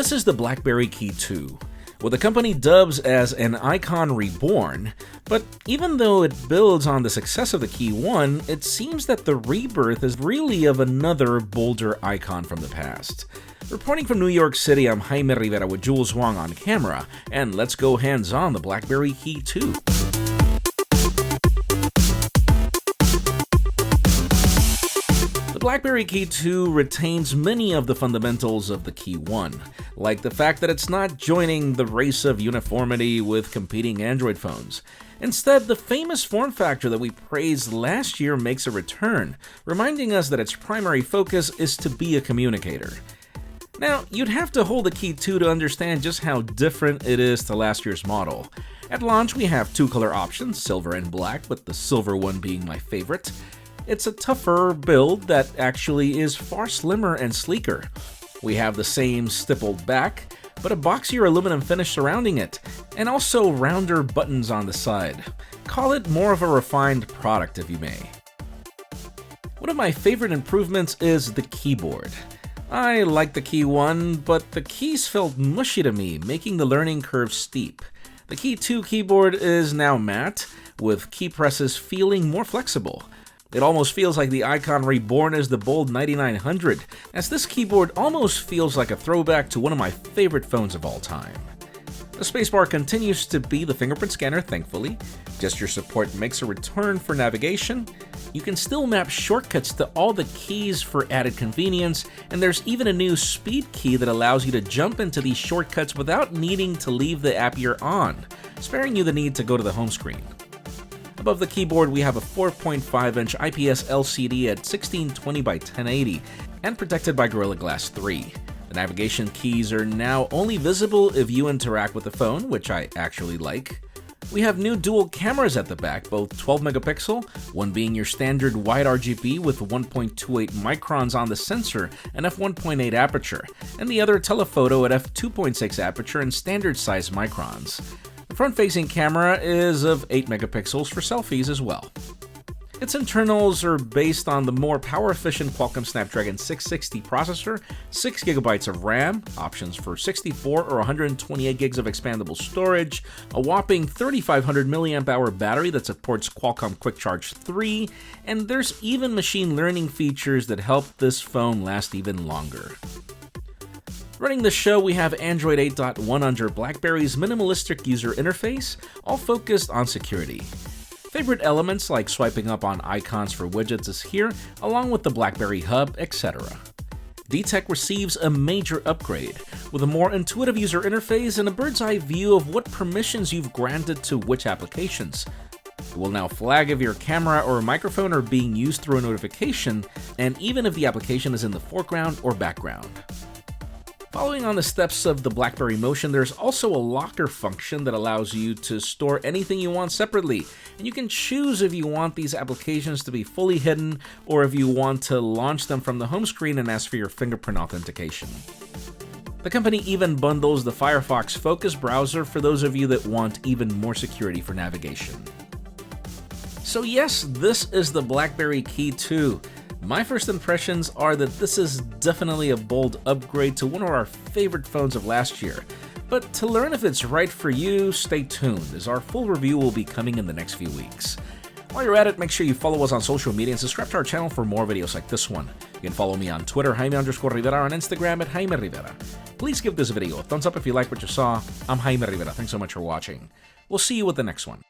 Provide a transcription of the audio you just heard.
This is the BlackBerry KEY2, what the company dubs as an Icon Reborn, but even though it builds on the success of the KEYone, it seems that the rebirth is really of another bolder icon from the past. Reporting from New York City, I'm Jaime Rivera with Jules Wang on camera, and let's go hands-on the BlackBerry KEY2. The BlackBerry KEY2 retains many of the fundamentals of the KEYone, like the fact that it's not joining the race of uniformity with competing Android phones. Instead, the famous form factor that we praised last year makes a return, reminding us that its primary focus is to be a communicator. Now, you'd have to hold the KEY2 to understand just how different it is to last year's model. At launch, we have two color options, silver and black, with the silver one being my favorite. It's a tougher build that actually is far slimmer and sleeker. We have the same stippled back, but a boxier aluminum finish surrounding it, and also rounder buttons on the side. Call it more of a refined product if you may. One of my favorite improvements is the keyboard. I like the KEYone, but the keys felt mushy to me, making the learning curve steep. The KEY2 keyboard is now matte, with key presses feeling more flexible. It almost feels like the Icon Reborn is the bold 9900, as this keyboard almost feels like a throwback to one of my favorite phones of all time. The spacebar continues to be the fingerprint scanner, thankfully. Gesture support makes a return for navigation. You can still map shortcuts to all the keys for added convenience, and there's even a new speed key that allows you to jump into these shortcuts without needing to leave the app you're on, sparing you the need to go to the home screen. Above the keyboard, we have a 4.5-inch IPS LCD at 1620 by 1080 and protected by Gorilla Glass 3. The navigation keys are now only visible if you interact with the phone, which I actually like. We have new dual cameras at the back, both 12 megapixel, one being your standard wide RGB with 1.28 microns on the sensor and f1.8 aperture, and the other telephoto at f2.6 aperture and standard size microns. The front-facing camera is of 8 megapixels for selfies as well. Its internals are based on the more power-efficient Qualcomm Snapdragon 660 processor, 6 GB of RAM, options for 64 or 128 gigs of expandable storage, a whopping 3500 mAh battery that supports Qualcomm Quick Charge 3, and there's even machine learning features that help this phone last even longer. Running the show, we have Android 8.1 under BlackBerry's minimalistic user interface, all focused on security. Favorite elements like swiping up on icons for widgets is here, along with the BlackBerry Hub, etc. DTech receives a major upgrade, with a more intuitive user interface and a bird's eye view of what permissions you've granted to which applications. It will now flag if your camera or microphone are being used through a notification, and even if the application is in the foreground or background. Following on the steps of the BlackBerry Motion, there's also a locker function that allows you to store anything you want separately, and you can choose if you want these applications to be fully hidden or if you want to launch them from the home screen and ask for your fingerprint authentication. The company even bundles the Firefox Focus browser for those of you that want even more security for navigation. So yes, this is the BlackBerry KEY2. My first impressions are that this is definitely a bold upgrade to one of our favorite phones of last year. But to learn if it's right for you, stay tuned, as our full review will be coming in the next few weeks. While you're at it, make sure you follow us on social media and subscribe to our channel for more videos like this one. You can follow me on Twitter, Jaime_Rivera, on Instagram at Jaime Rivera. Please give this video a thumbs up if you like what you saw. I'm Jaime Rivera. Thanks so much for watching. We'll see you with the next one.